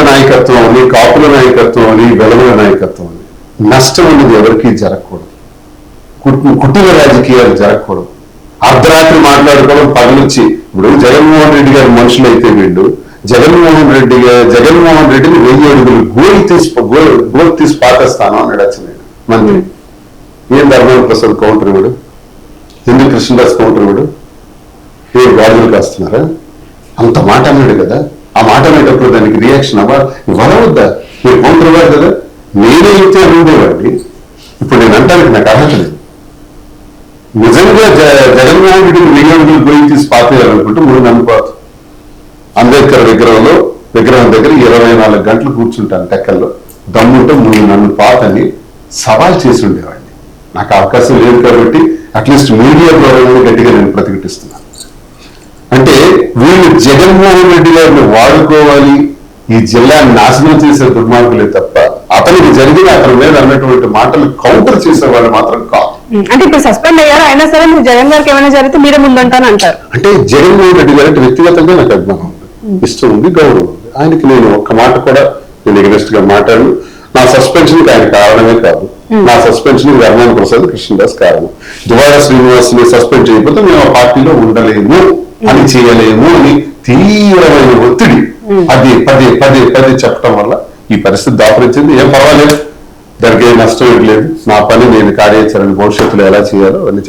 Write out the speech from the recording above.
నాయకత్వం అని, కాపుల నాయకత్వం అని, వెలమల నాయకత్వం అని. నష్టం అనేది ఎవరికీ జరగకూడదు. కుటుంబ రాజకీయాలు జరగకూడదు. అర్ధరాత్రి మాట్లాడుకోవడం పగలొచ్చి, ఇప్పుడు జగన్మోహన్ రెడ్డి గారి మనుషులు అయితే వీళ్ళు జగన్మోహన్ రెడ్డిని 1000 అడుగులు గోల్ తీసి పాకిస్తాను అన్నాడు అచ్చెన్నాయుడు మంత్రి. ఏం ధర్మేంద్ర ప్రసాద్ కౌంటర్ ఇవ్వడు, ఎందుకు కృష్ణదాస్ కౌంటర్ ఇవ్వడు? ఏ గాజులు కాస్తున్నారా? అంత మాట అన్నాడు కదా. ఆ మాట అనేటప్పుడు దానికి రియాక్షన్ ఇవ్వవద్దా? మీరు కౌంటర్ ఇవ్వాలి కదా. నేనే అయితే ఉండేవాడిని, ఇప్పుడు నేను అంటానికి నాకు అర్హత లేదు. నిజంగా జగన్మోహన్ రెడ్డిని 1000 అడుగులు గోయి తీసి పాతేయాలనుకుంటే ముందు అనుకోవచ్చు. అంబేద్కర్ విగ్రహం దగ్గర 24 గంటలు కూర్చుంటాను టెక్కల్లో, దమ్ముంటే ముందు నన్ను పాతని సవాల్ చేసి ఉండేవాడిని. నాకు అవకాశం లేదు కాబట్టి అట్లీస్ట్ మీడియా ద్వారా గట్టిగా నేను ప్రతిఘటిస్తున్నాను. అంటే వీళ్ళు జగన్మోహన్ రెడ్డి గారిని వాడుకోవాలి, ఈ జిల్లాని నాశనం చేసే దుర్మార్గులే తప్ప అతనికి జరిగిన అతని మీద అన్నటువంటి మాటలు కౌంటర్ చేసే వాళ్ళు మాత్రం కాదు. అంటే ఇప్పుడు సస్పెండ్ అయ్యారు, అయినా సరే మీరు జగన్ గారికి ఏమైనా జరిగితే మీరే ముందుంటాను అంటారు. అంటే జగన్మోహన్ రెడ్డి గారి వ్యక్తిగతంగా నాకు అభిమానం ఉంది, ఇష్టం ఉంది, గౌరవం ఉంది. ఆయనకి నేను ఒక్క మాట కూడా నేను ఎగనెస్ట్ గా మాట్లాడు. నా సస్పెన్షన్ కి ఆయన కారణమే కాదు, నా సస్పెన్షన్ కి ధర్మేంద్ర ప్రసాద్ కృష్ణదాస్ కారణం. దువాడ శ్రీనివాస్ ని సస్పెండ్ చేయకపోతే మేము ఆ పార్టీలో ఉండలేము, అని చేయలేము అని తీవ్రమైన ఒత్తిడి అది పదే చెప్పడం వల్ల ఈ పరిస్థితి దాపరించింది. ఏం పర్వాలేదు, దానికి ఏ నష్టం లేదు. నా పని నేను కార్యాచరణ భవిష్యత్తులో ఎలా చేయాలో అన్ని